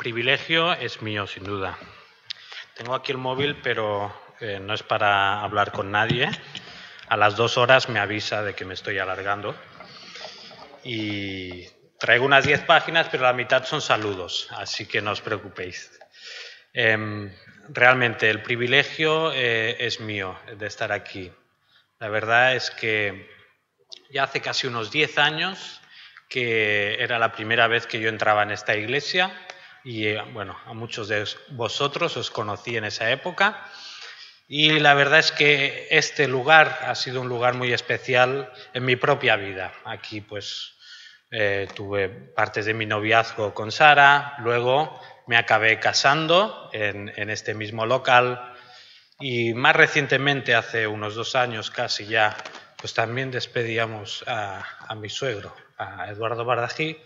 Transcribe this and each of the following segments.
privilegio es mío, sin duda. Tengo aquí el móvil, pero no es para hablar con nadie. A las 2 horas me avisa de que me estoy alargando. Y traigo unas 10 páginas, pero la mitad son saludos, así que no os preocupéis. Realmente el privilegio es mío de estar aquí. La verdad es que ya hace casi unos 10 años que era la primera vez que yo entraba en esta iglesia y, bueno, a muchos de vosotros os conocí en esa época. Y la verdad es que este lugar ha sido un lugar muy especial en mi propia vida. Aquí, pues, tuve partes de mi noviazgo con Sara, luego me acabé casando en este mismo local y más recientemente, hace unos 2 años casi ya, pues también despedíamos a mi suegro, a Eduardo Bardají,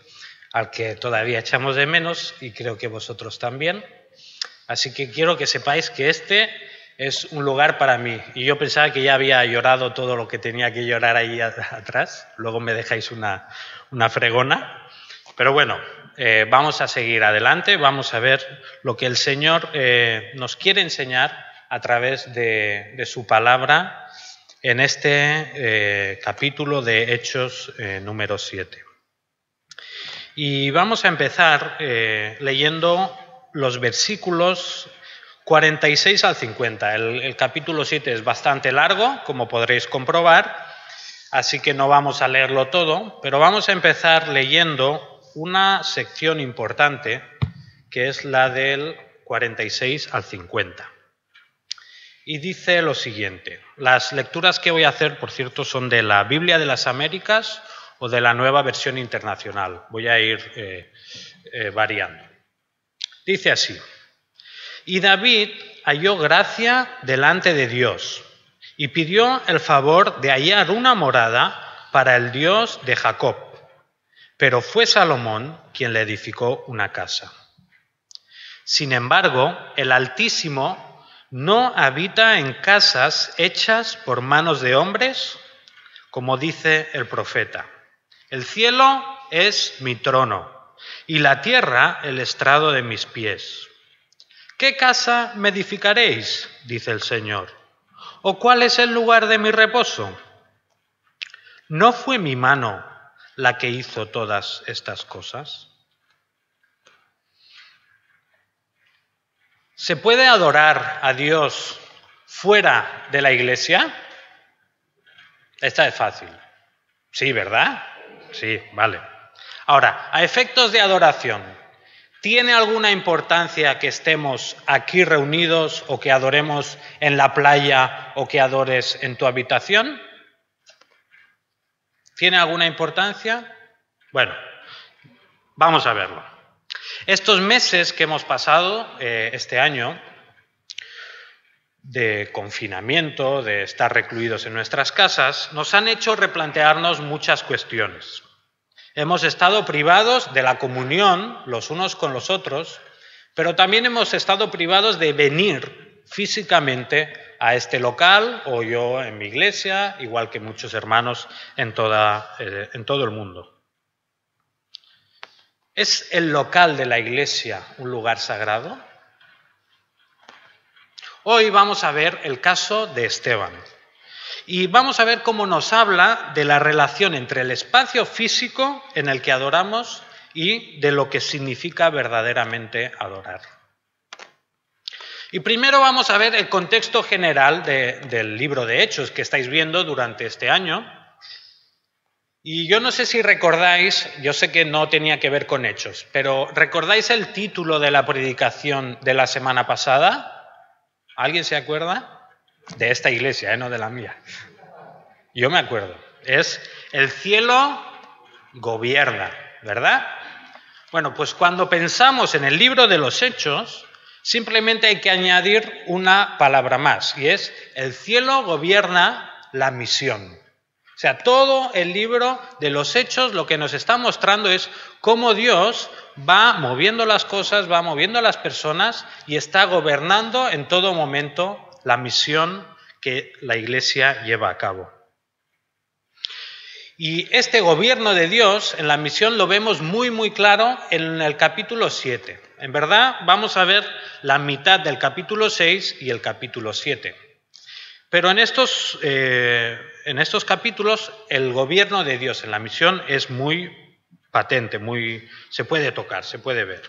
al que todavía echamos de menos y creo que vosotros también. Así que quiero que sepáis que este es un lugar para mí. Y yo pensaba que ya había llorado todo lo que tenía que llorar ahí atrás. Luego me dejáis una fregona. Pero bueno, vamos a seguir adelante. Vamos a ver lo que el Señor nos quiere enseñar a través de su palabra en este capítulo de Hechos número 7. Y vamos a empezar leyendo los versículos 46 al 50. El capítulo 7 es bastante largo, como podréis comprobar, así que no vamos a leerlo todo, pero vamos a empezar leyendo una sección importante, que es la del 46 al 50. Y dice lo siguiente. Las lecturas que voy a hacer, por cierto, son de la Biblia de las Américas o de la Nueva Versión Internacional. Voy a ir variando. Dice así: Y David halló gracia delante de Dios y pidió el favor de hallar una morada para el Dios de Jacob. Pero fue Salomón quien le edificó una casa. Sin embargo, el Altísimo no habita en casas hechas por manos de hombres, como dice el profeta. El cielo es mi trono y la tierra el estrado de mis pies. ¿Qué casa me edificaréis?, dice el Señor. ¿O cuál es el lugar de mi reposo? ¿No fue mi mano la que hizo todas estas cosas? ¿Se puede adorar a Dios fuera de la iglesia? Esta es fácil. Sí, ¿verdad? Sí, vale. Ahora, a efectos de adoración, ¿tiene alguna importancia que estemos aquí reunidos o que adoremos en la playa o que adores en tu habitación? ¿Tiene alguna importancia? Bueno, vamos a verlo. Estos meses que hemos pasado este año de confinamiento, de estar recluidos en nuestras casas, nos han hecho replantearnos muchas cuestiones. Hemos estado privados de la comunión los unos con los otros, pero también hemos estado privados de venir físicamente a este local o yo en mi iglesia, igual que muchos hermanos en todo el mundo. ¿Es el local de la iglesia un lugar sagrado? Hoy vamos a ver el caso de Esteban y vamos a ver cómo nos habla de la relación entre el espacio físico en el que adoramos y de lo que significa verdaderamente adorar. Y primero vamos a ver el contexto general del libro de Hechos que estáis viendo durante este año. Y yo no sé si recordáis, yo sé que no tenía que ver con Hechos, pero ¿recordáis el título de la predicación de la semana pasada? ¿Alguien se acuerda? De esta iglesia, no de la mía. Yo me acuerdo. Es El cielo gobierna, ¿verdad? Bueno, pues cuando pensamos en el libro de los Hechos, simplemente hay que añadir una palabra más, y es el cielo gobierna la misión. O sea, todo el libro de los Hechos lo que nos está mostrando es cómo Dios va moviendo las cosas, va moviendo a las personas y está gobernando en todo momento la misión que la Iglesia lleva a cabo. Y este gobierno de Dios en la misión lo vemos muy, muy claro en el capítulo 7. En verdad, vamos a ver la mitad del capítulo 6 y el capítulo 7. Pero en estos capítulos, el gobierno de Dios en la misión es muy patente, se puede tocar, se puede ver.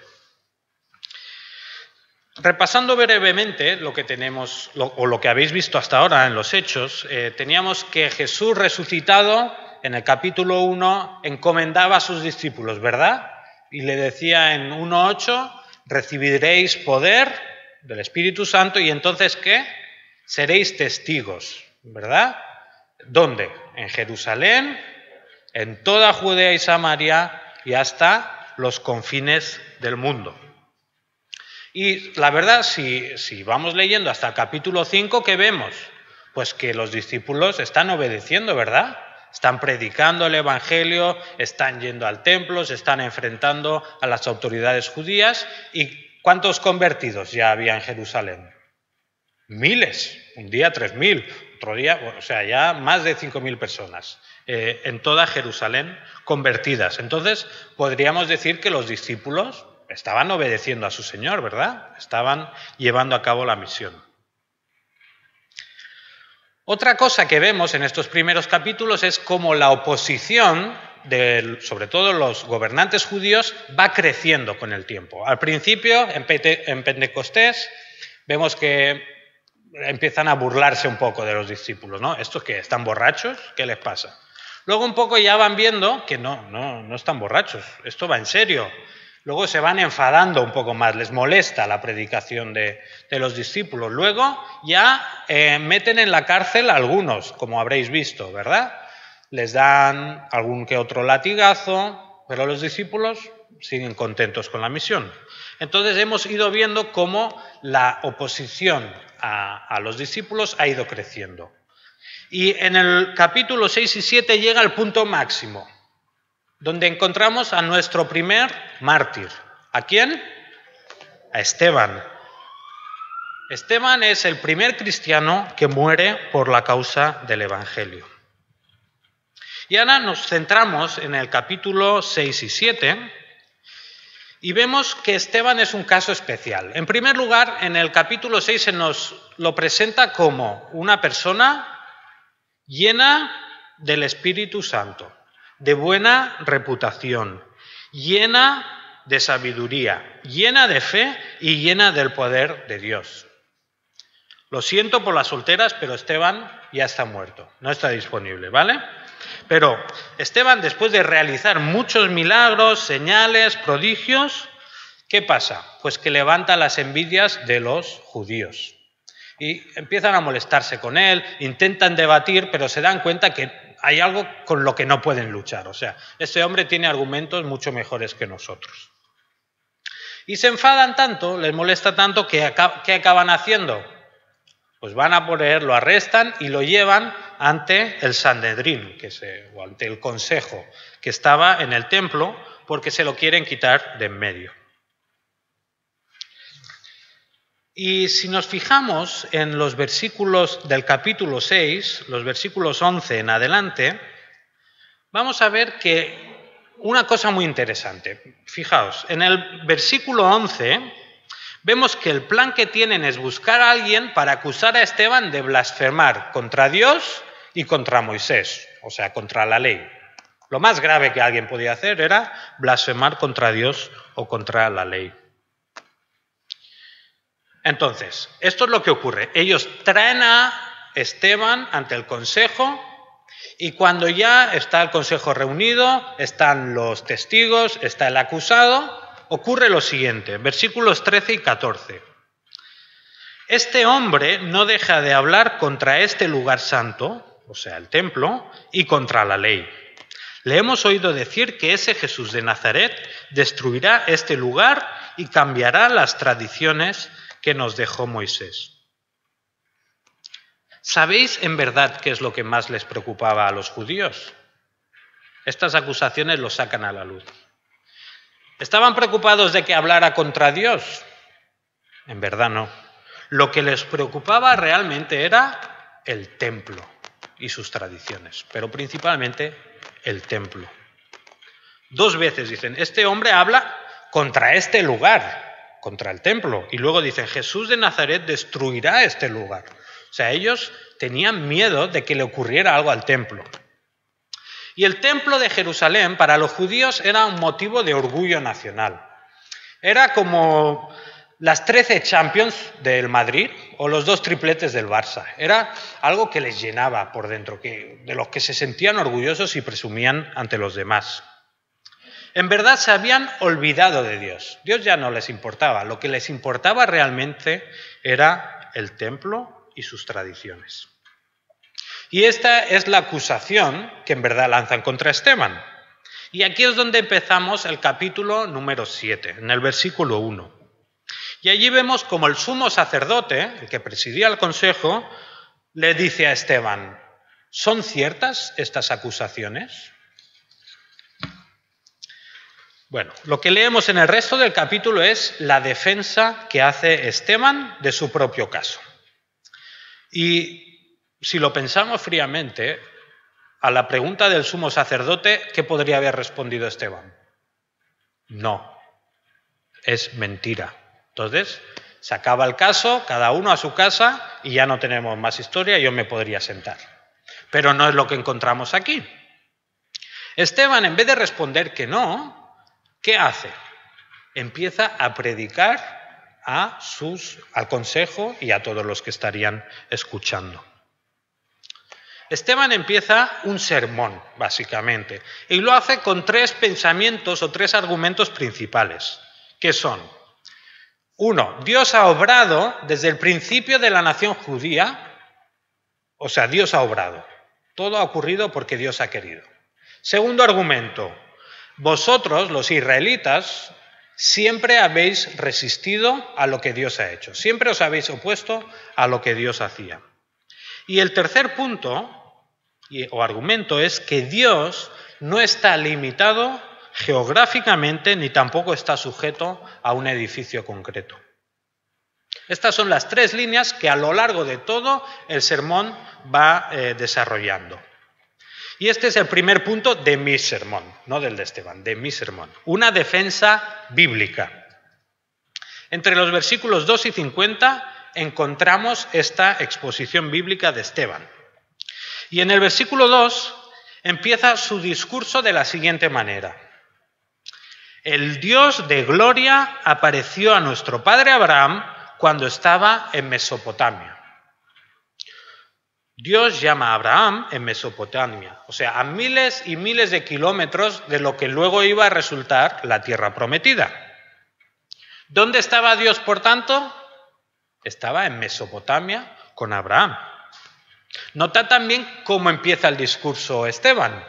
Repasando brevemente lo que tenemos, o lo que habéis visto hasta ahora en los Hechos, teníamos que Jesús resucitado, en el capítulo 1, encomendaba a sus discípulos, ¿verdad? Y le decía en 1:8, recibiréis poder del Espíritu Santo y entonces, ¿qué? Seréis testigos, ¿verdad? ¿Dónde? En Jerusalén, en toda Judea y Samaria y hasta los confines del mundo. Y la verdad, si vamos leyendo hasta el capítulo 5, ¿qué vemos? Pues que los discípulos están obedeciendo, ¿verdad? Están predicando el Evangelio, están yendo al templo, se están enfrentando a las autoridades judías. ¿Y cuántos convertidos ya había en Jerusalén? Miles, un día 3.000, otro día, o sea, ya más de 5.000 personas en toda Jerusalén convertidas. Entonces, podríamos decir que los discípulos estaban obedeciendo a su Señor, ¿verdad? Estaban llevando a cabo la misión. Otra cosa que vemos en estos primeros capítulos es cómo la oposición, sobre todo los gobernantes judíos, va creciendo con el tiempo. Al principio, en Pentecostés, vemos que empiezan a burlarse un poco de los discípulos, ¿no? ¿Estos qué? ¿Están borrachos? ¿Qué les pasa? Luego un poco ya van viendo que no están borrachos, esto va en serio. Luego se van enfadando un poco más, les molesta la predicación de los discípulos. Luego ya meten en la cárcel a algunos, como habréis visto, ¿verdad? Les dan algún que otro latigazo, pero los discípulos siguen contentos con la misión. Entonces hemos ido viendo cómo la oposición a los discípulos ha ido creciendo. Y en el capítulo 6 y 7 llega al punto máximo, donde encontramos a nuestro primer mártir. ¿A quién? A Esteban. Esteban es el primer cristiano que muere por la causa del Evangelio. Y ahora nos centramos en el capítulo 6 y 7 y vemos que Esteban es un caso especial. En primer lugar, en el capítulo 6 se nos lo presenta como una persona llena del Espíritu Santo, de buena reputación, llena de sabiduría, llena de fe y llena del poder de Dios. Lo siento por las solteras, pero Esteban ya está muerto, no está disponible, ¿vale? Pero Esteban, después de realizar muchos milagros, señales, prodigios, ¿qué pasa? Pues que levanta las envidias de los judíos. Y empiezan a molestarse con él, intentan debatir, pero se dan cuenta que hay algo con lo que no pueden luchar. O sea, este hombre tiene argumentos mucho mejores que nosotros. Y se enfadan tanto, les molesta tanto, que ¿qué acaban haciendo? Pues van a por él, lo arrestan y lo llevan ante el Sanedrín, o ante el consejo que estaba en el templo, porque se lo quieren quitar de en medio. Y si nos fijamos en los versículos del capítulo 6, los versículos 11 en adelante, vamos a ver que una cosa muy interesante. Fijaos, en el versículo 11 vemos que el plan que tienen es buscar a alguien para acusar a Esteban de blasfemar contra Dios y contra Moisés, o sea, contra la ley. Lo más grave que alguien podía hacer era blasfemar contra Dios o contra la ley. Entonces, esto es lo que ocurre. Ellos traen a Esteban ante el consejo y cuando ya está el consejo reunido, están los testigos, está el acusado, ocurre lo siguiente, versículos 13 y 14. Este hombre no deja de hablar contra este lugar santo, o sea, el templo, y contra la ley. Le hemos oído decir que ese Jesús de Nazaret destruirá este lugar y cambiará las tradiciones que nos dejó Moisés. ¿Sabéis en verdad qué es lo que más les preocupaba a los judíos? Estas acusaciones lo sacan a la luz. ¿Estaban preocupados de que hablara contra Dios? En verdad no. Lo que les preocupaba realmente era el templo y sus tradiciones, pero principalmente el templo. 2 veces dicen, este hombre habla contra este lugar, contra el templo. Y luego dicen, Jesús de Nazaret destruirá este lugar. O sea, ellos tenían miedo de que le ocurriera algo al templo. Y el templo de Jerusalén para los judíos era un motivo de orgullo nacional. Era como las 13 Champions del Madrid o los 2 tripletes del Barça. Era algo que les llenaba por dentro, de los que se sentían orgullosos y presumían ante los demás. En verdad se habían olvidado de Dios. Dios ya no les importaba. Lo que les importaba realmente era el templo y sus tradiciones. Y esta es la acusación que en verdad lanzan contra Esteban. Y aquí es donde empezamos el capítulo número 7, en el versículo 1. Y allí vemos como el sumo sacerdote, el que presidía el consejo, le dice a Esteban, ¿son ciertas estas acusaciones? Bueno, lo que leemos en el resto del capítulo es la defensa que hace Esteban de su propio caso. Y si lo pensamos fríamente, a la pregunta del sumo sacerdote, ¿qué podría haber respondido Esteban? No, es mentira. Entonces, se acaba el caso, cada uno a su casa y ya no tenemos más historia y yo me podría sentar. Pero no es lo que encontramos aquí. Esteban, en vez de responder que no, ¿qué hace? Empieza a predicar al consejo y a todos los que estarían escuchando. Esteban empieza un sermón, básicamente, y lo hace con 3 pensamientos o 3 argumentos principales, que son: 1, Dios ha obrado desde el principio de la nación judía, o sea, Dios ha obrado. Todo ha ocurrido porque Dios ha querido. Segundo argumento, vosotros, los israelitas, siempre habéis resistido a lo que Dios ha hecho. Siempre os habéis opuesto a lo que Dios hacía. Y el tercer punto o argumento es que Dios no está limitado geográficamente ni tampoco está sujeto a un edificio concreto. Estas son las 3 líneas que a lo largo de todo el sermón va desarrollando. Y este es el primer punto de mi sermón, no del de Esteban, de mi sermón. Una defensa bíblica. Entre los versículos 2 y 50 encontramos esta exposición bíblica de Esteban. Y en el versículo 2 empieza su discurso de la siguiente manera. El Dios de gloria apareció a nuestro padre Abraham cuando estaba en Mesopotamia. Dios llama a Abraham en Mesopotamia, o sea, a miles y miles de kilómetros de lo que luego iba a resultar la tierra prometida. ¿Dónde estaba Dios, por tanto? Estaba en Mesopotamia con Abraham. Nota también cómo empieza el discurso Esteban.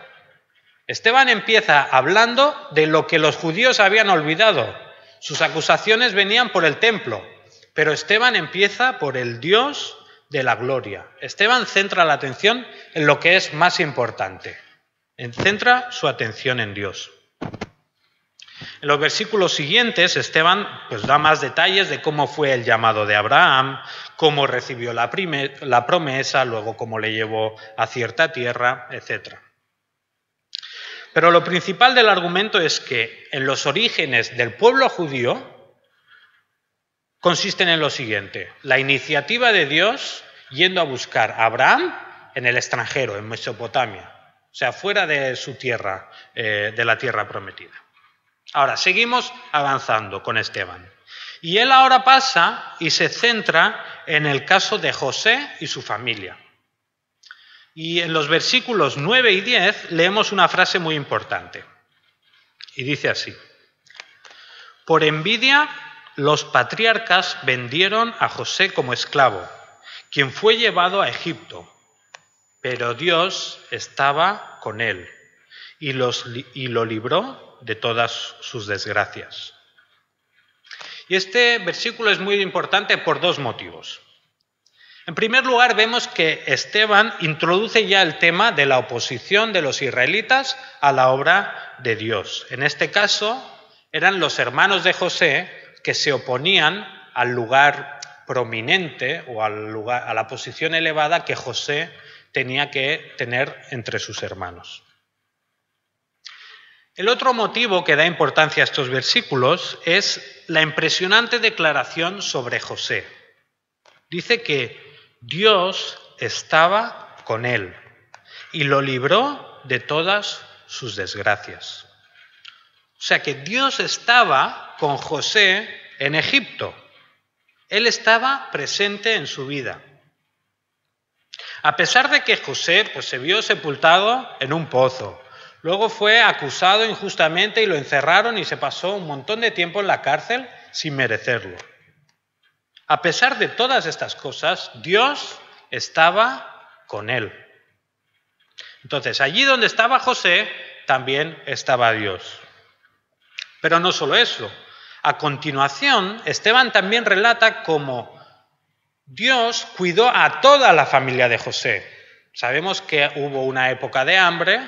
Esteban empieza hablando de lo que los judíos habían olvidado. Sus acusaciones venían por el templo, pero Esteban empieza por el Dios de la gloria. Esteban centra la atención en lo que es más importante. Centra su atención en Dios. En los versículos siguientes, Esteban da más detalles de cómo fue el llamado de Abraham, cómo recibió la promesa, luego cómo le llevó a cierta tierra, etc. Pero lo principal del argumento es que en los orígenes del pueblo judío consisten en lo siguiente: la iniciativa de Dios yendo a buscar a Abraham en el extranjero, en Mesopotamia, o sea, fuera de su tierra, de la tierra prometida. Ahora, seguimos avanzando con Esteban. Y él ahora pasa y se centra en el caso de José y su familia. Y en los versículos 9 y 10 leemos una frase muy importante. Y dice así: por envidia, los patriarcas vendieron a José como esclavo, quien fue llevado a Egipto, pero Dios estaba con él y lo libró de todas sus desgracias. Y este versículo es muy importante por 2 motivos. En primer lugar, vemos que Esteban introduce ya el tema de la oposición de los israelitas a la obra de Dios. En este caso, eran los hermanos de José que se oponían al lugar prominente o a la posición elevada que José tenía que tener entre sus hermanos. El otro motivo que da importancia a estos versículos es la impresionante declaración sobre José. Dice que Dios estaba con él y lo libró de todas sus desgracias. O sea que Dios estaba con José en Egipto. Él estaba presente en su vida. A pesar de que José se vio sepultado en un pozo, luego fue acusado injustamente y lo encerraron y se pasó un montón de tiempo en la cárcel sin merecerlo. A pesar de todas estas cosas, Dios estaba con él. Entonces, allí donde estaba José, también estaba Dios. Pero no solo eso. A continuación, Esteban también relata cómo Dios cuidó a toda la familia de José. Sabemos que hubo una época de hambre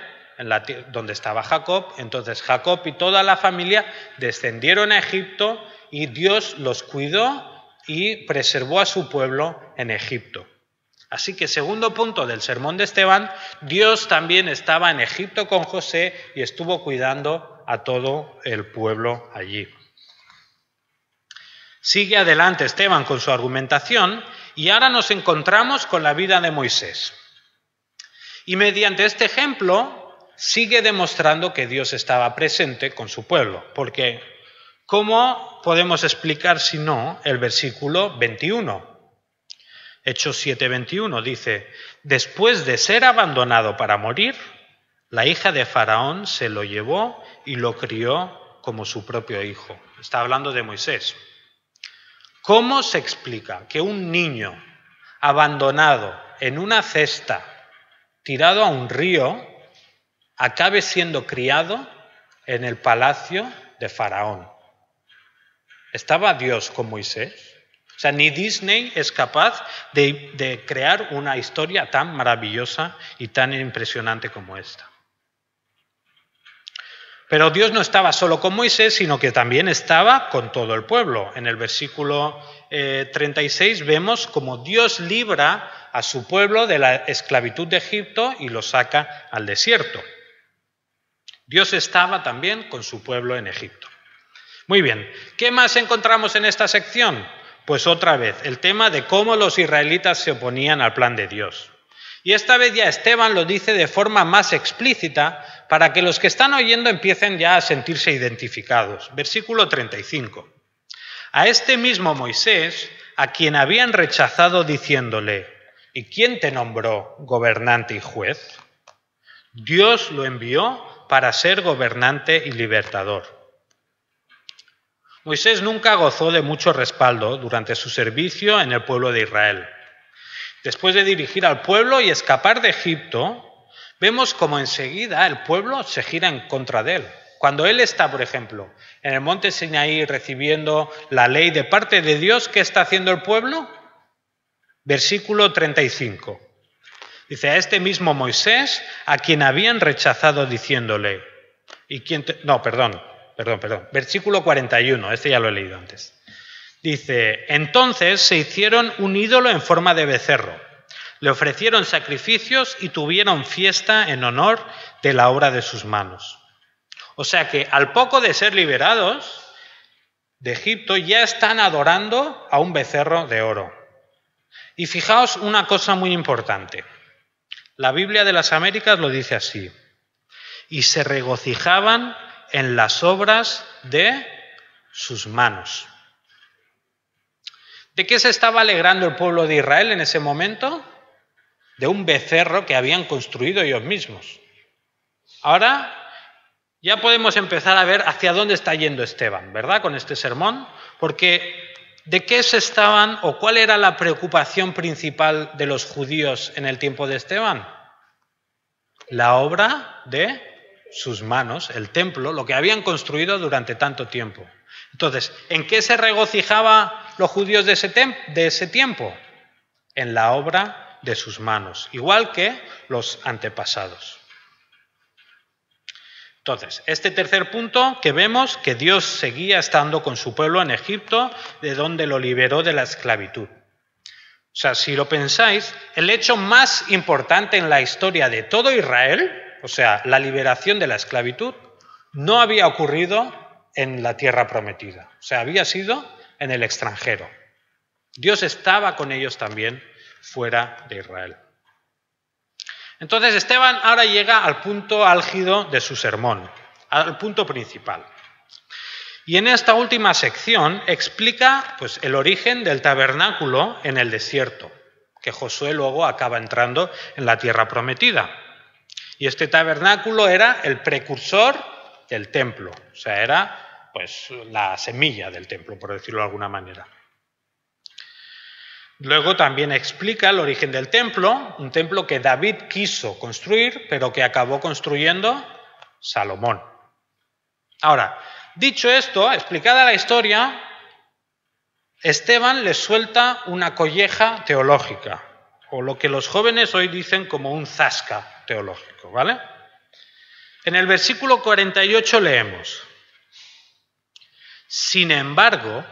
donde estaba Jacob, entonces Jacob y toda la familia descendieron a Egipto y Dios los cuidó y preservó a su pueblo en Egipto. Así que, segundo punto del sermón de Esteban, Dios también estaba en Egipto con José y estuvo cuidando a todo el pueblo allí. Sigue adelante Esteban con su argumentación y ahora nos encontramos con la vida de Moisés. Y mediante este ejemplo sigue demostrando que Dios estaba presente con su pueblo, porque ¿cómo podemos explicar si no el versículo 21? Hechos 7:21 dice: después de ser abandonado para morir, la hija de Faraón se lo llevó y lo crió como su propio hijo. Está hablando de Moisés. ¿Cómo se explica que un niño abandonado en una cesta, tirado a un río, acabe siendo criado en el palacio de Faraón? ¿Estaba Dios con Moisés? O sea, ni Disney es capaz de crear una historia tan maravillosa y tan impresionante como esta. Pero Dios no estaba solo con Moisés, sino que también estaba con todo el pueblo. En el versículo 36 vemos cómo Dios libra a su pueblo de la esclavitud de Egipto y lo saca al desierto. Dios estaba también con su pueblo en Egipto. Muy bien, ¿qué más encontramos en esta sección? Pues otra vez, el tema de cómo los israelitas se oponían al plan de Dios. Y esta vez ya Esteban lo dice de forma más explícita para que los que están oyendo empiecen ya a sentirse identificados. Versículo 35. A este mismo Moisés, a quien habían rechazado diciéndole: ¿y quién te nombró gobernante y juez? Dios lo envió para ser gobernante y libertador. Moisés nunca gozó de mucho respaldo durante su servicio en el pueblo de Israel. Después de dirigir al pueblo y escapar de Egipto, vemos como enseguida el pueblo se gira en contra de él. Cuando él está, por ejemplo, en el monte Sinaí recibiendo la ley de parte de Dios, ¿qué está haciendo el pueblo? Versículo 35. Dice: a este mismo Moisés, a quien habían rechazado diciéndole... Versículo 41, este ya lo he leído antes. Dice: entonces se hicieron un ídolo en forma de becerro, le ofrecieron sacrificios y tuvieron fiesta en honor de la obra de sus manos. O sea que al poco de ser liberados de Egipto ya están adorando a un becerro de oro. Y fijaos una cosa muy importante. La Biblia de las Américas lo dice así: y se regocijaban en las obras de sus manos. ¿De qué se estaba alegrando el pueblo de Israel en ese momento? De un becerro que habían construido ellos mismos. Ahora ya podemos empezar a ver hacia dónde está yendo Esteban, ¿verdad? Con este sermón, porque ¿de qué se estaban o cuál era la preocupación principal de los judíos en el tiempo de Esteban? La obra de sus manos, el templo, lo que habían construido durante tanto tiempo. Entonces, ¿en qué se regocijaban los judíos de ese tiempo? En la obra de sus manos, igual que los antepasados. Entonces, este tercer punto que vemos, que Dios seguía estando con su pueblo en Egipto, de donde lo liberó de la esclavitud. O sea, si lo pensáis, el hecho más importante en la historia de todo Israel, o sea, la liberación de la esclavitud, no había ocurrido en la tierra prometida, o sea, había sido en el extranjero. Dios estaba con ellos también fuera de Israel. Entonces Esteban ahora llega al punto álgido de su sermón, al punto principal. Y en esta última sección explica pues, el origen del tabernáculo en el desierto, que Josué luego acaba entrando en la tierra prometida. Y este tabernáculo era el precursor del templo, o sea, era pues, la semilla del templo, por decirlo de alguna manera. Luego también explica el origen del templo, un templo que David quiso construir, pero que acabó construyendo Salomón. Ahora, dicho esto, explicada la historia, Esteban le suelta una colleja teológica, o lo que los jóvenes hoy dicen como un zasca teológico, ¿vale? En el versículo 48 leemos: sin embargo,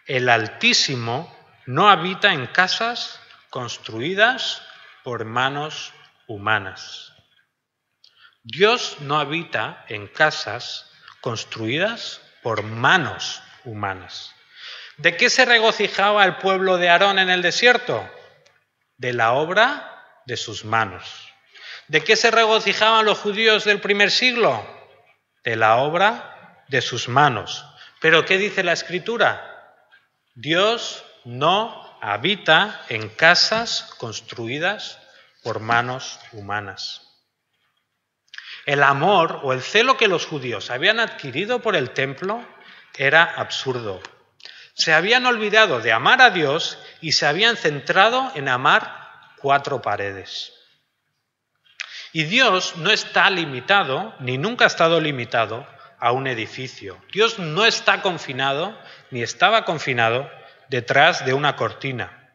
el Altísimo no habita en casas construidas por manos humanas. Dios no habita en casas construidas por manos humanas. ¿De qué se regocijaba el pueblo de Aarón en el desierto? De la obra de sus manos. ¿De qué se regocijaban los judíos del primer siglo? De la obra de sus manos. ¿Pero qué dice la Escritura? Dios no habita en casas construidas por manos humanas. El amor o el celo que los judíos habían adquirido por el templo era absurdo. Se habían olvidado de amar a Dios y se habían centrado en amar 4 paredes. Y Dios no está limitado, ni nunca ha estado limitado, a un edificio. Dios no está confinado, ni estaba confinado detrás de una cortina.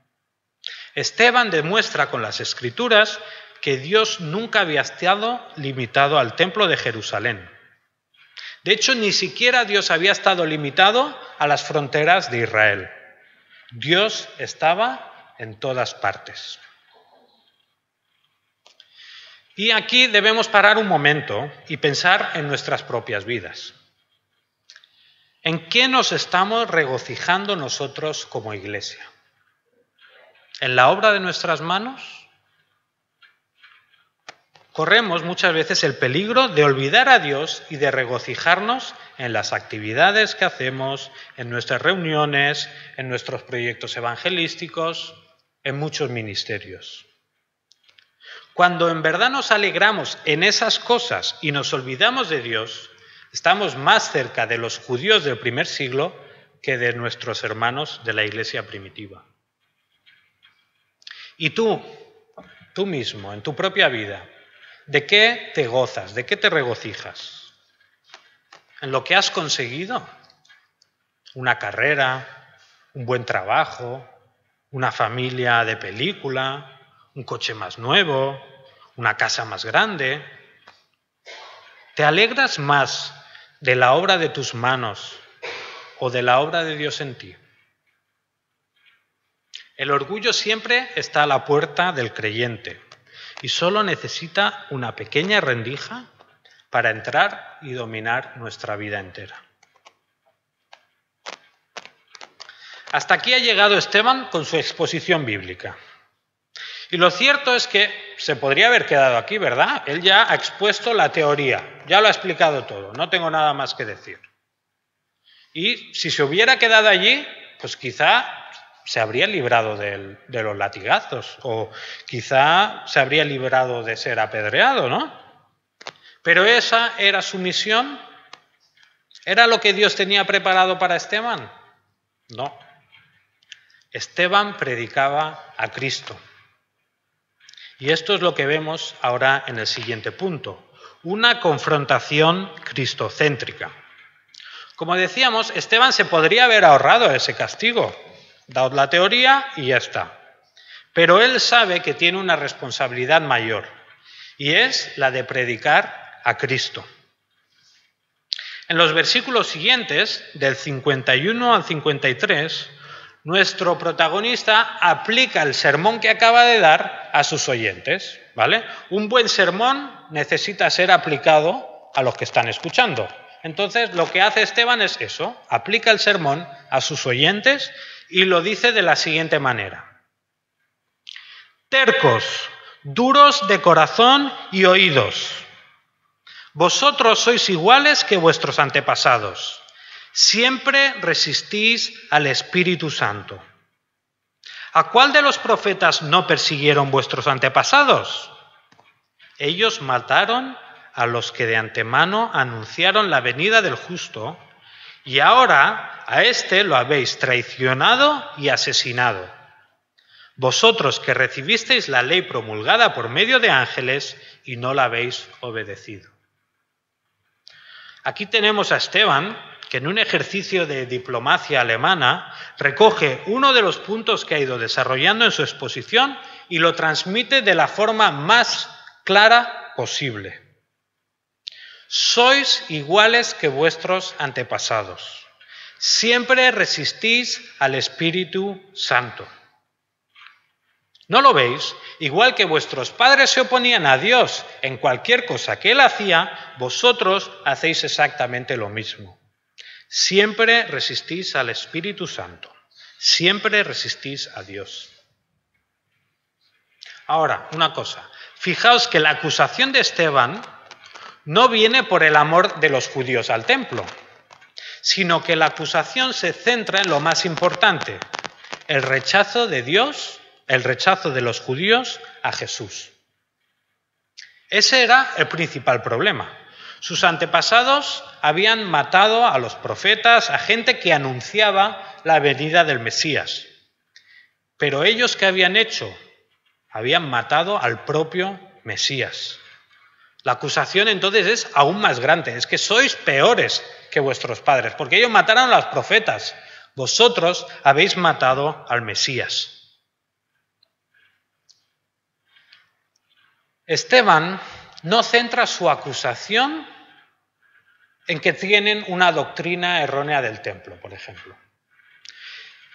Esteban demuestra con las Escrituras que Dios nunca había estado limitado al templo de Jerusalén. De hecho, ni siquiera Dios había estado limitado a las fronteras de Israel. Dios estaba en todas partes. Y aquí debemos parar un momento y pensar en nuestras propias vidas. ¿En qué nos estamos regocijando nosotros como iglesia? ¿En la obra de nuestras manos? Corremos muchas veces el peligro de olvidar a Dios y de regocijarnos en las actividades que hacemos, en nuestras reuniones, en nuestros proyectos evangelísticos, en muchos ministerios. Cuando en verdad nos alegramos en esas cosas y nos olvidamos de Dios, estamos más cerca de los judíos del primer siglo que de nuestros hermanos de la iglesia primitiva. Y tú mismo, en tu propia vida, ¿de qué te gozas? ¿De qué te regocijas? ¿En lo que has conseguido? ¿Una carrera? ¿Un buen trabajo? ¿Una familia de película? ¿Un coche más nuevo? ¿Una casa más grande? ¿Te alegras más de la obra de tus manos o de la obra de Dios en ti? El orgullo siempre está a la puerta del creyente y solo necesita una pequeña rendija para entrar y dominar nuestra vida entera. Hasta aquí ha llegado Esteban con su exposición bíblica. Y lo cierto es que se podría haber quedado aquí, ¿verdad? Él ya ha expuesto la teoría, ya lo ha explicado todo, no tengo nada más que decir. Y si se hubiera quedado allí, pues quizá se habría librado de los latigazos o quizá se habría librado de ser apedreado, ¿no? Pero esa era su misión. ¿Era lo que Dios tenía preparado para Esteban? No. Esteban predicaba a Cristo. Y esto es lo que vemos ahora en el siguiente punto. Una confrontación cristocéntrica. Como decíamos, Esteban se podría haber ahorrado ese castigo. Dado la teoría y ya está. Pero él sabe que tiene una responsabilidad mayor. Y es la de predicar a Cristo. En los versículos siguientes, del 51 al 53, nuestro protagonista aplica el sermón que acaba de dar a sus oyentes, ¿vale? Un buen sermón necesita ser aplicado a los que están escuchando. Entonces, lo que hace Esteban es eso, aplica el sermón a sus oyentes y lo dice de la siguiente manera. Tercos, duros de corazón y oídos. Vosotros sois iguales que vuestros antepasados. Siempre resistís al Espíritu Santo. ¿A cuál de los profetas no persiguieron vuestros antepasados? Ellos mataron a los que de antemano anunciaron la venida del justo, y ahora a éste lo habéis traicionado y asesinado. Vosotros que recibisteis la ley promulgada por medio de ángeles y no la habéis obedecido. Aquí tenemos a Esteban, que en un ejercicio de diplomacia alemana recoge uno de los puntos que ha ido desarrollando en su exposición y lo transmite de la forma más clara posible. Sois iguales que vuestros antepasados. Siempre resistís al Espíritu Santo. ¿No lo veis? Igual que vuestros padres se oponían a Dios en cualquier cosa que Él hacía, vosotros hacéis exactamente lo mismo. Siempre resistís al Espíritu Santo. Siempre resistís a Dios. Ahora, una cosa. Fijaos que la acusación de Esteban no viene por el amor de los judíos al templo, sino que la acusación se centra en lo más importante, el rechazo de Dios, el rechazo de los judíos a Jesús. Ese era el principal problema. Sus antepasados habían matado a los profetas, a gente que anunciaba la venida del Mesías. Pero ellos, ¿qué habían hecho? Habían matado al propio Mesías. La acusación entonces es aún más grande, es que sois peores que vuestros padres, porque ellos mataron a los profetas, vosotros habéis matado al Mesías. Esteban no centra su acusación en que tienen una doctrina errónea del templo, por ejemplo.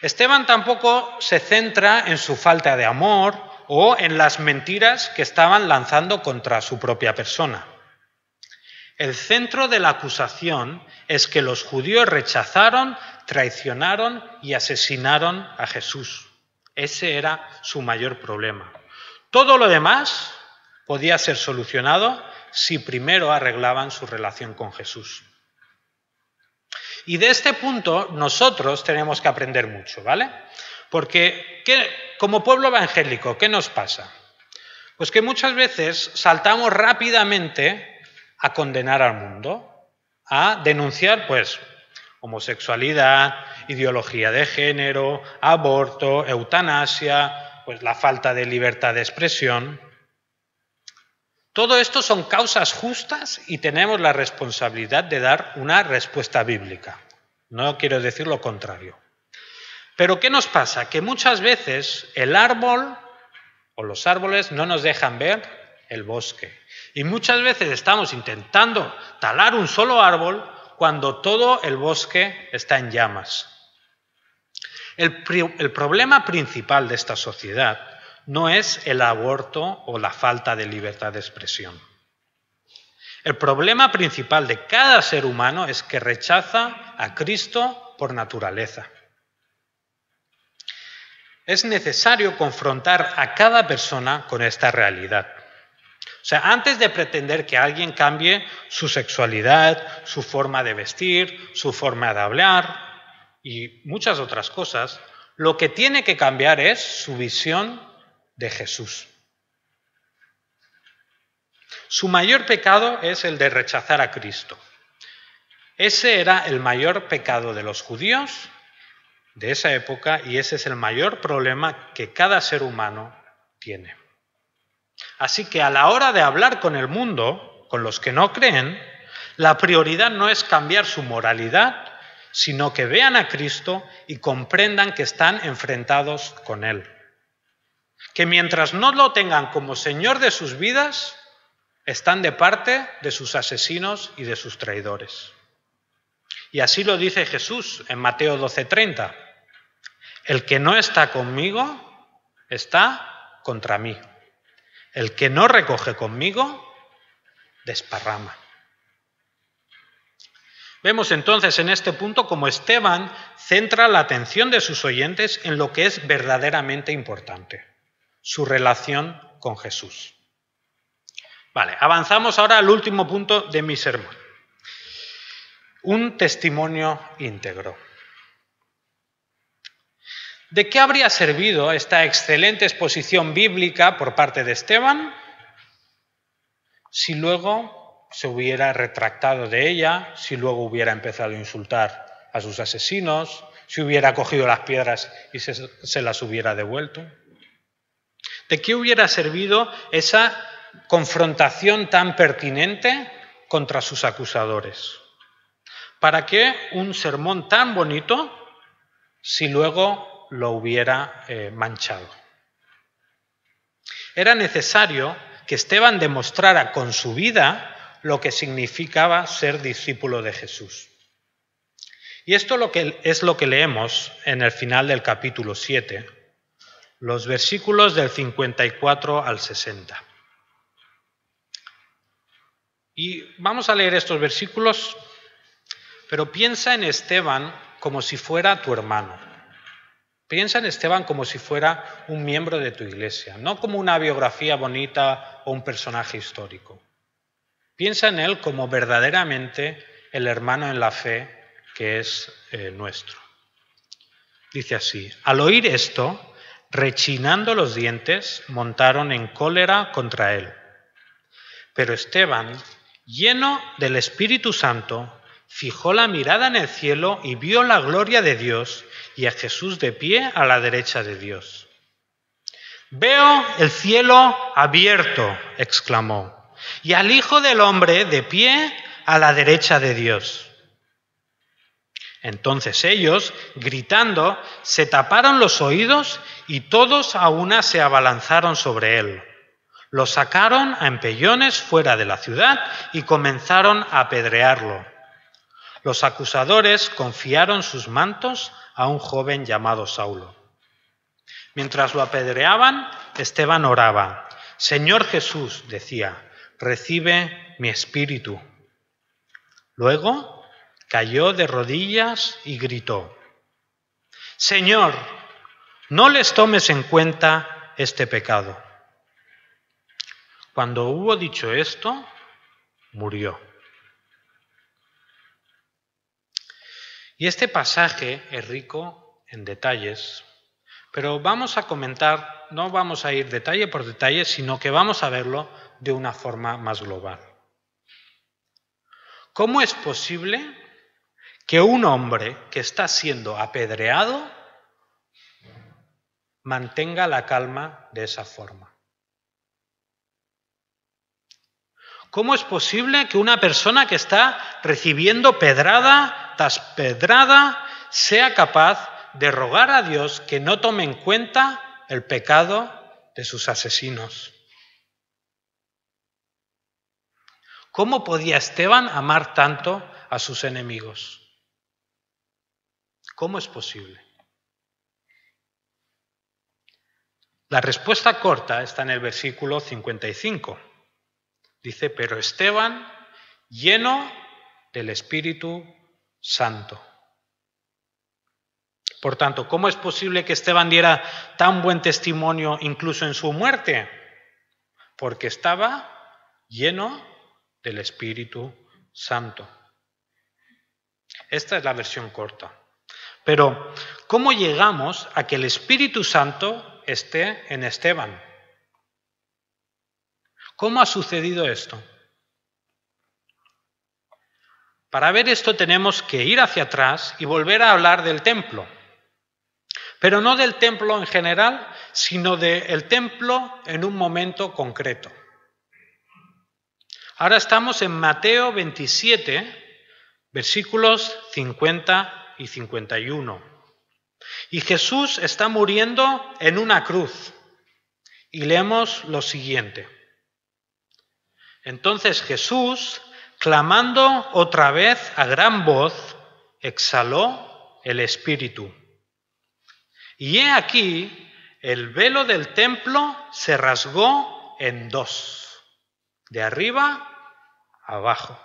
Esteban tampoco se centra en su falta de amor o en las mentiras que estaban lanzando contra su propia persona. El centro de la acusación es que los judíos rechazaron, traicionaron y asesinaron a Jesús. Ese era su mayor problema. Todo lo demás podía ser solucionado si primero arreglaban su relación con Jesús. Y de este punto nosotros tenemos que aprender mucho, ¿vale? Porque como pueblo evangélico, ¿qué nos pasa? Pues que muchas veces saltamos rápidamente a condenar al mundo, a denunciar, pues, homosexualidad, ideología de género, aborto, eutanasia, pues la falta de libertad de expresión. Todo esto son causas justas y tenemos la responsabilidad de dar una respuesta bíblica. No quiero decir lo contrario. Pero ¿qué nos pasa? Que muchas veces el árbol o los árboles no nos dejan ver el bosque. Y muchas veces estamos intentando talar un solo árbol cuando todo el bosque está en llamas. El problema principal de esta sociedad no es el aborto o la falta de libertad de expresión. El problema principal de cada ser humano es que rechaza a Cristo por naturaleza. Es necesario confrontar a cada persona con esta realidad. O sea, antes de pretender que alguien cambie su sexualidad, su forma de vestir, su forma de hablar y muchas otras cosas, lo que tiene que cambiar es su visión de Jesús. Su mayor pecado es el de rechazar a Cristo. Ese era el mayor pecado de los judíos de esa época y ese es el mayor problema que cada ser humano tiene. Así que a la hora de hablar con el mundo, con los que no creen, la prioridad no es cambiar su moralidad, sino que vean a Cristo y comprendan que están enfrentados con Él. Que mientras no lo tengan como Señor de sus vidas, están de parte de sus asesinos y de sus traidores. Y así lo dice Jesús en Mateo 12:30. El que no está conmigo está contra mí. El que no recoge conmigo desparrama. Vemos entonces en este punto cómo Esteban centra la atención de sus oyentes en lo que es verdaderamente importante, su relación con Jesús. Vale, avanzamos ahora al último punto de mi sermón. Un testimonio íntegro. ¿De qué habría servido esta excelente exposición bíblica por parte de Esteban si luego se hubiera retractado de ella, si luego hubiera empezado a insultar a sus asesinos, si hubiera cogido las piedras y se las hubiera devuelto? ¿De qué hubiera servido esa confrontación tan pertinente contra sus acusadores? ¿Para qué un sermón tan bonito si luego lo hubiera manchado? Era necesario que Esteban demostrara con su vida lo que significaba ser discípulo de Jesús. Y esto es lo que leemos en el final del capítulo 7, los versículos del 54 al 60. Y vamos a leer estos versículos, pero piensa en Esteban como si fuera tu hermano. Piensa en Esteban como si fuera un miembro de tu iglesia, no como una biografía bonita o un personaje histórico. Piensa en él como verdaderamente el hermano en la fe que es nuestro. Dice así: al oír esto, rechinando los dientes, montaron en cólera contra él. Pero Esteban, lleno del Espíritu Santo, fijó la mirada en el cielo y vio la gloria de Dios y a Jesús de pie a la derecha de Dios. «Veo el cielo abierto», exclamó, «y al Hijo del Hombre de pie a la derecha de Dios». Entonces ellos, gritando, se taparon los oídos y todos a una se abalanzaron sobre él. Lo sacaron a empellones fuera de la ciudad y comenzaron a apedrearlo. Los acusadores confiaron sus mantos a un joven llamado Saulo. Mientras lo apedreaban, Esteban oraba: «Señor Jesús», decía, «recibe mi espíritu». Luego cayó de rodillas y gritó: «Señor, no les tomes en cuenta este pecado». Cuando hubo dicho esto, murió. Y este pasaje es rico en detalles, pero vamos a comentar, no vamos a ir detalle por detalle, sino que vamos a verlo de una forma más global. ¿Cómo es posible que un hombre que está siendo apedreado mantenga la calma de esa forma? ¿Cómo es posible que una persona que está recibiendo pedrada tras pedrada sea capaz de rogar a Dios que no tome en cuenta el pecado de sus asesinos? ¿Cómo podía Esteban amar tanto a sus enemigos? ¿Cómo es posible? La respuesta corta está en el versículo 55. Dice: pero Esteban, lleno del Espíritu Santo. Por tanto, ¿cómo es posible que Esteban diera tan buen testimonio incluso en su muerte? Porque estaba lleno del Espíritu Santo. Esta es la versión corta. Pero, ¿cómo llegamos a que el Espíritu Santo esté en Esteban? ¿Cómo ha sucedido esto? Para ver esto tenemos que ir hacia atrás y volver a hablar del templo. Pero no del templo en general, sino del templo en un momento concreto. Ahora estamos en Mateo 27, versículos 50 y 51. Y Jesús está muriendo en una cruz. Y leemos lo siguiente. Entonces Jesús, clamando otra vez a gran voz, exhaló el espíritu. Y he aquí, el velo del templo se rasgó en dos, de arriba a abajo.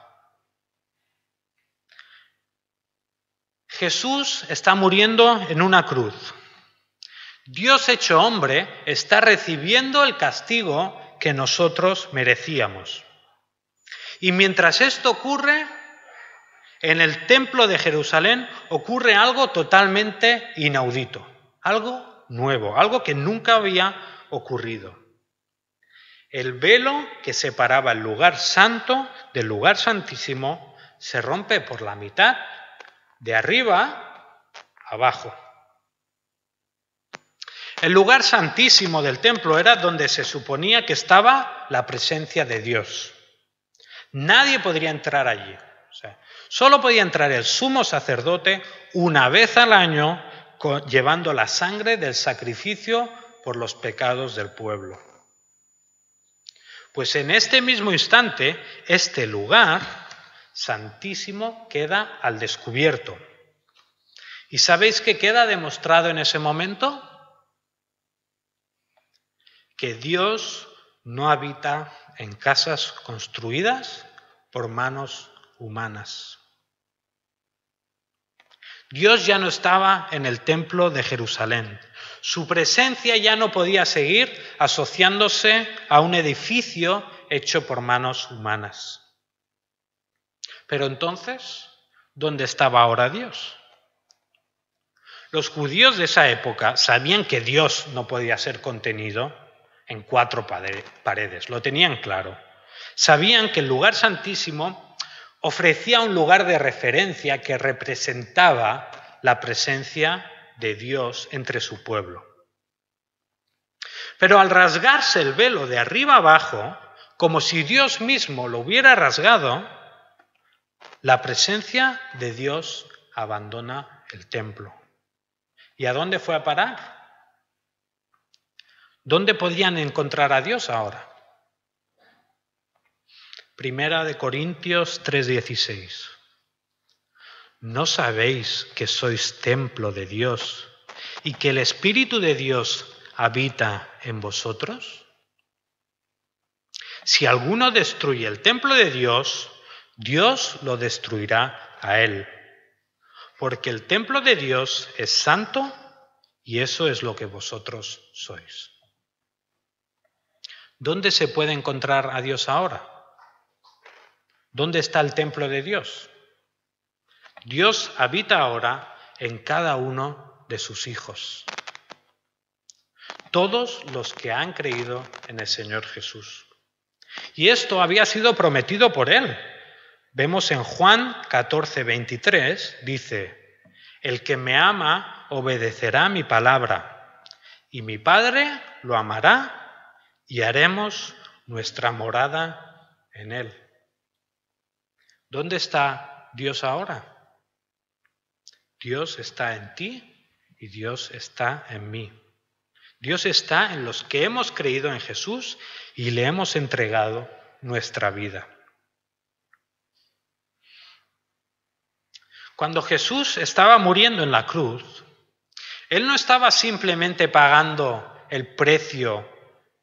Jesús está muriendo en una cruz. Dios hecho hombre está recibiendo el castigo que nosotros merecíamos. Y mientras esto ocurre, en el templo de Jerusalén ocurre algo totalmente inaudito, algo nuevo, algo que nunca había ocurrido. El velo que separaba el lugar santo del lugar santísimo se rompe por la mitad, de arriba a abajo. El lugar santísimo del templo era donde se suponía que estaba la presencia de Dios. Nadie podría entrar allí. Solo podía entrar el sumo sacerdote una vez al año llevando la sangre del sacrificio por los pecados del pueblo. Pues en este mismo instante, este lugar santísimo queda al descubierto. ¿Y sabéis qué queda demostrado en ese momento? Que Dios no habita en casas construidas por manos humanas. Dios ya no estaba en el templo de Jerusalén. Su presencia ya no podía seguir asociándose a un edificio hecho por manos humanas. Pero entonces, ¿dónde estaba ahora Dios? Los judíos de esa época sabían que Dios no podía ser contenido en 4 paredes, lo tenían claro. Sabían que el lugar santísimo ofrecía un lugar de referencia que representaba la presencia de Dios entre su pueblo. Pero al rasgarse el velo de arriba abajo, como si Dios mismo lo hubiera rasgado, la presencia de Dios abandona el templo. ¿Y a dónde fue a parar? ¿Dónde podían encontrar a Dios ahora? Primera de Corintios 3:16. ¿No sabéis que sois templo de Dios y que el Espíritu de Dios habita en vosotros? Si alguno destruye el templo de Dios, Dios lo destruirá a él. Porque el templo de Dios es santo y eso es lo que vosotros sois. ¿Dónde se puede encontrar a Dios ahora? ¿Dónde está el templo de Dios? Dios habita ahora en cada uno de sus hijos. Todos los que han creído en el Señor Jesús. Y esto había sido prometido por Él. Vemos en Juan 14:23, dice, el que me ama obedecerá mi palabra, y mi Padre lo amará, y haremos nuestra morada en Él. ¿Dónde está Dios ahora? Dios está en ti y Dios está en mí. Dios está en los que hemos creído en Jesús y le hemos entregado nuestra vida. Cuando Jesús estaba muriendo en la cruz, Él no estaba simplemente pagando el precio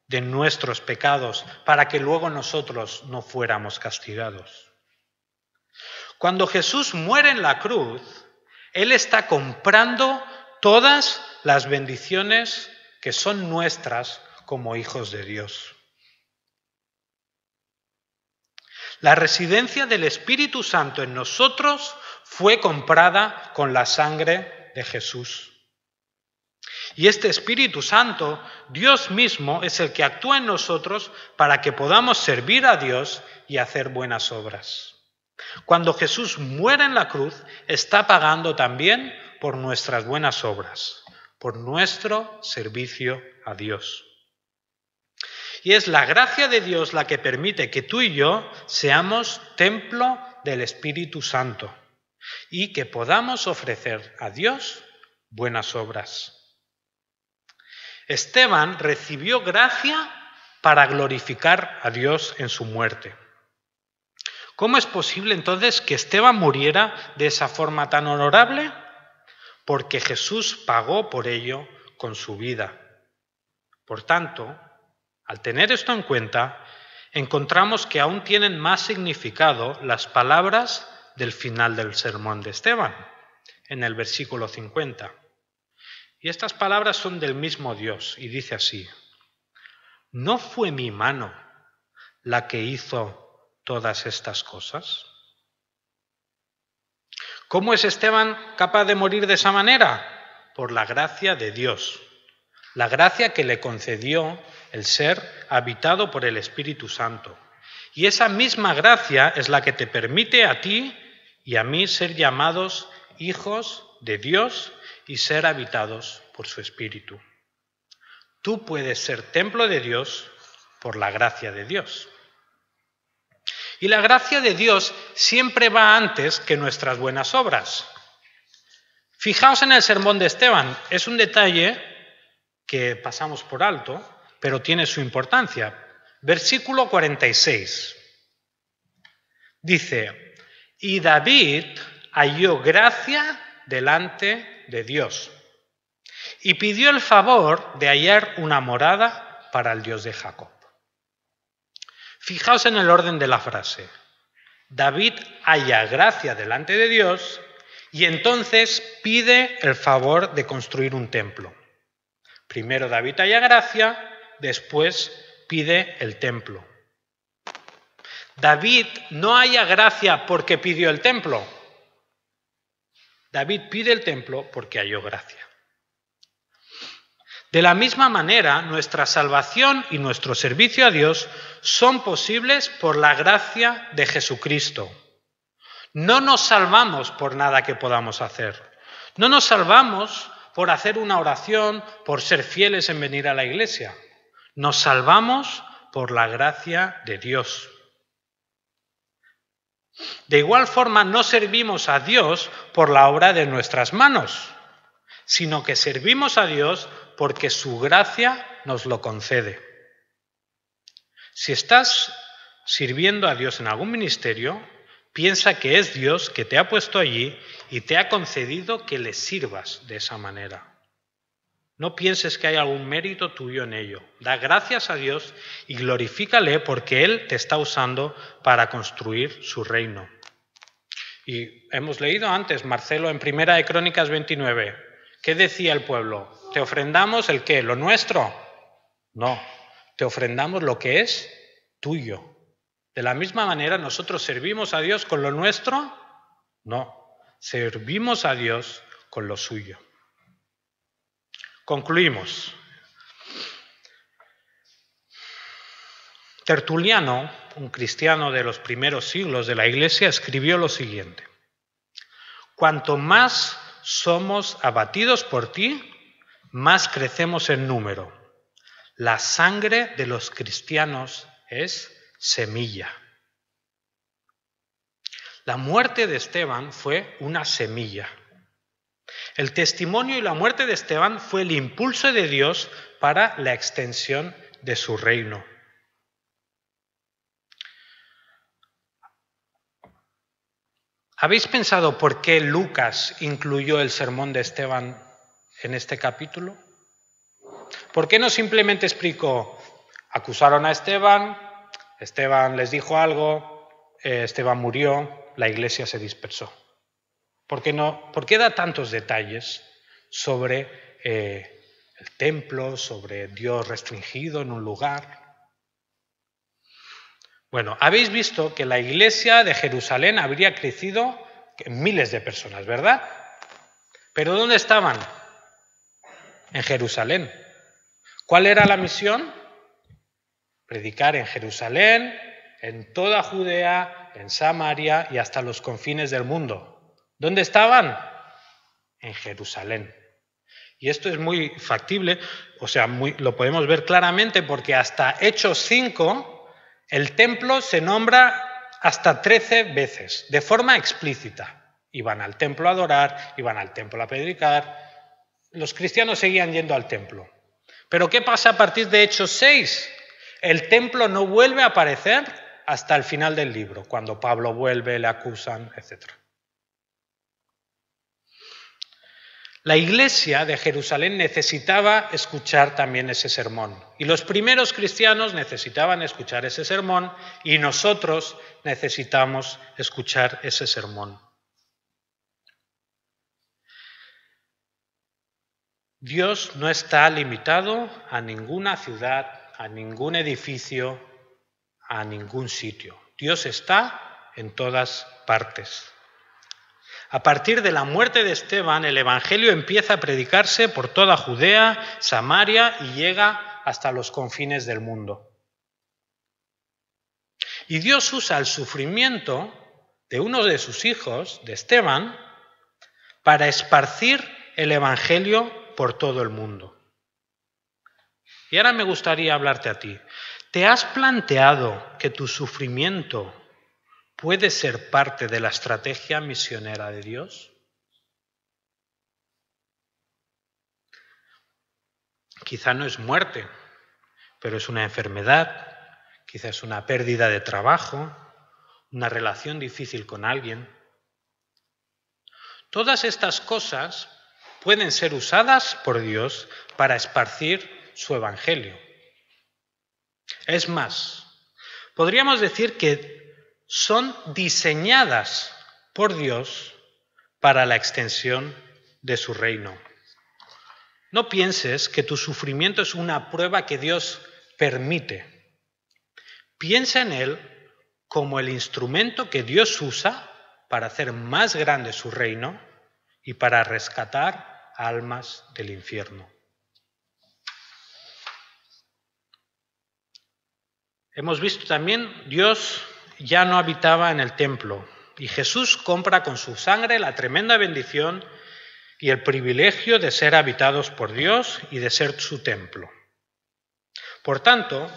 de nuestros pecados para que luego nosotros no fuéramos castigados. Cuando Jesús muere en la cruz, Él está comprando todas las bendiciones que son nuestras como hijos de Dios. La residencia del Espíritu Santo en nosotros fue comprada con la sangre de Jesús. Y este Espíritu Santo, Dios mismo, es el que actúa en nosotros para que podamos servir a Dios y hacer buenas obras. Cuando Jesús muere en la cruz, está pagando también por nuestras buenas obras, por nuestro servicio a Dios. Y es la gracia de Dios la que permite que tú y yo seamos templo del Espíritu Santo y que podamos ofrecer a Dios buenas obras. Esteban recibió gracia para glorificar a Dios en su muerte. ¿Cómo es posible entonces que Esteban muriera de esa forma tan honorable? Porque Jesús pagó por ello con su vida. Por tanto, al tener esto en cuenta, encontramos que aún tienen más significado las palabras del final del sermón de Esteban. en el versículo 50. Y estas palabras son del mismo Dios y dice así: ¿no fue mi mano la que hizo todas estas cosas? ¿Cómo es Esteban capaz de morir de esa manera? Por la gracia de Dios, la gracia que le concedió el ser habitado por el Espíritu Santo. Y esa misma gracia es la que te permite a ti y a mí ser llamados hijos de Dios y ser habitados por su Espíritu. Tú puedes ser templo de Dios por la gracia de Dios. Y la gracia de Dios siempre va antes que nuestras buenas obras. Fijaos en el sermón de Esteban. Es un detalle que pasamos por alto, pero tiene su importancia. Versículo 46. Dice: y David halló gracia delante de Dios y pidió el favor de hallar una morada para el Dios de Jacob. Fijaos en el orden de la frase. David halla gracia delante de Dios y entonces pide el favor de construir un templo. Primero David halla gracia, después pide el templo. David no halla gracia porque pidió el templo. David pide el templo porque halló gracia. De la misma manera, nuestra salvación y nuestro servicio a Dios son posibles por la gracia de Jesucristo. No nos salvamos por nada que podamos hacer. No nos salvamos por hacer una oración, por ser fieles en venir a la iglesia. Nos salvamos por la gracia de Dios. De igual forma, no servimos a Dios por la obra de nuestras manos, sino que servimos a Dios porque su gracia nos lo concede. Si estás sirviendo a Dios en algún ministerio, piensa que es Dios que te ha puesto allí y te ha concedido que le sirvas de esa manera. No pienses que hay algún mérito tuyo en ello. Da gracias a Dios y glorifícale porque Él te está usando para construir su reino. Y hemos leído antes, Marcelo, en Primera de Crónicas 29, ¿qué decía el pueblo? ¿Te ofrendamos el qué? ¿Lo nuestro? No, te ofrendamos lo que es tuyo. De la misma manera, ¿nosotros servimos a Dios con lo nuestro? No, servimos a Dios con lo suyo. Concluimos. Tertuliano, un cristiano de los primeros siglos de la Iglesia, escribió lo siguiente: cuanto más somos abatidos por ti, más crecemos en número. La sangre de los cristianos es semilla. La muerte de Esteban fue una semilla. El testimonio y la muerte de Esteban fue el impulso de Dios para la extensión de su reino. ¿Habéis pensado por qué Lucas incluyó el sermón de Esteban en este capítulo? ¿Por qué no simplemente explicó: acusaron a Esteban, Esteban les dijo algo, Esteban murió, la iglesia se dispersó? ¿Por qué no? ¿Por qué da tantos detalles sobre el templo, sobre Dios restringido en un lugar? Bueno, habéis visto que la iglesia de Jerusalén habría crecido en miles de personas, ¿verdad? ¿Pero dónde estaban? En Jerusalén. ¿Cuál era la misión? Predicar en Jerusalén, en toda Judea, en Samaria y hasta los confines del mundo. ¿Dónde estaban? En Jerusalén. Y esto es muy factible, o sea, lo podemos ver claramente porque hasta Hechos 5 el templo se nombra hasta 13 veces, de forma explícita. Iban al templo a adorar, iban al templo a predicar. Los cristianos seguían yendo al templo. Pero ¿qué pasa a partir de Hechos 6? El templo no vuelve a aparecer hasta el final del libro, cuando Pablo vuelve, le acusan, etc. La iglesia de Jerusalén necesitaba escuchar también ese sermón. Y los primeros cristianos necesitaban escuchar ese sermón y nosotros necesitamos escuchar ese sermón. Dios no está limitado a ninguna ciudad, a ningún edificio, a ningún sitio. Dios está en todas partes. A partir de la muerte de Esteban, el Evangelio empieza a predicarse por toda Judea, Samaria y llega hasta los confines del mundo. Y Dios usa el sufrimiento de uno de sus hijos, de Esteban, para esparcir el Evangelio por todo el mundo. Y ahora me gustaría hablarte a ti. ¿Te has planteado que tu sufrimiento puede ser parte de la estrategia misionera de Dios? Quizá no es muerte, pero es una enfermedad, quizá es una pérdida de trabajo, una relación difícil con alguien. Todas estas cosas pueden ser usadas por Dios para esparcir su evangelio. Es más, podríamos decir que son diseñadas por Dios para la extensión de su reino. No pienses que tu sufrimiento es una prueba que Dios permite. Piensa en él como el instrumento que Dios usa para hacer más grande su reino y para rescatar almas del infierno. Hemos visto también, Dios ya no habitaba en el templo y Jesús compra con su sangre la tremenda bendición y el privilegio de ser habitados por Dios y de ser su templo. Por tanto,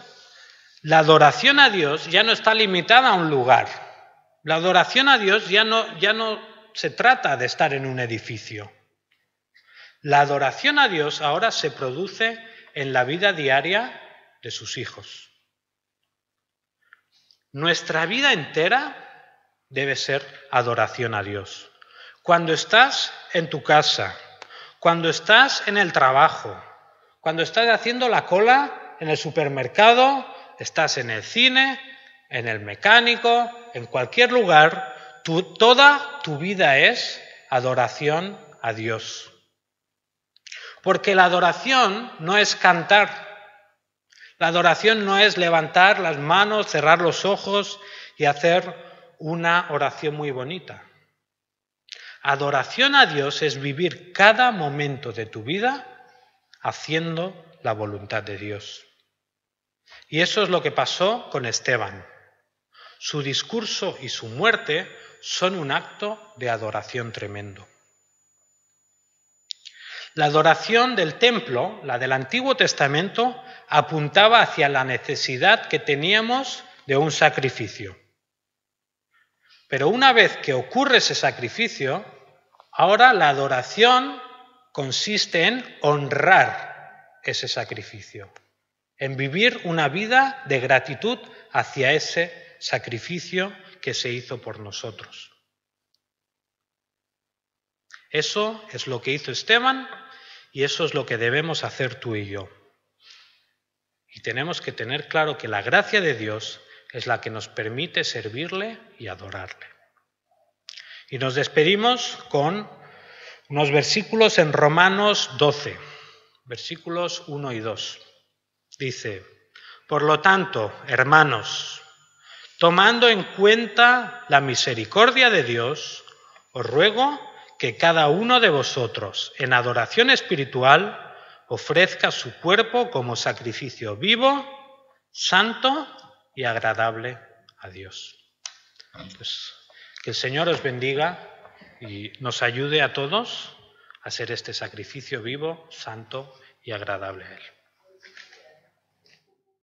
la adoración a Dios ya no está limitada a un lugar. La adoración a Dios ya no se trata de estar en un edificio. La adoración a Dios ahora se produce en la vida diaria de sus hijos. Nuestra vida entera debe ser adoración a Dios. Cuando estás en tu casa, cuando estás en el trabajo, cuando estás haciendo la cola en el supermercado, estás en el cine, en el mecánico, en cualquier lugar, toda tu vida es adoración a Dios. Porque la adoración no es cantar. La adoración no es levantar las manos, cerrar los ojos y hacer una oración muy bonita. Adoración a Dios es vivir cada momento de tu vida haciendo la voluntad de Dios. Y eso es lo que pasó con Esteban. Su discurso y su muerte son un acto de adoración tremendo. La adoración del templo, la del Antiguo Testamento, apuntaba hacia la necesidad que teníamos de un sacrificio. Pero una vez que ocurre ese sacrificio, ahora la adoración consiste en honrar ese sacrificio, en vivir una vida de gratitud hacia ese sacrificio que se hizo por nosotros. Eso es lo que hizo Esteban y eso es lo que debemos hacer tú y yo. Y tenemos que tener claro que la gracia de Dios es la que nos permite servirle y adorarle. Y nos despedimos con unos versículos en Romanos 12, versículos 1 y 2. Dice: por lo tanto, hermanos, tomando en cuenta la misericordia de Dios, os ruego que cada uno de vosotros, en adoración espiritual, ofrezca su cuerpo como sacrificio vivo, santo y agradable a Dios. Pues que el Señor os bendiga y nos ayude a todos a hacer este sacrificio vivo, santo y agradable a Él.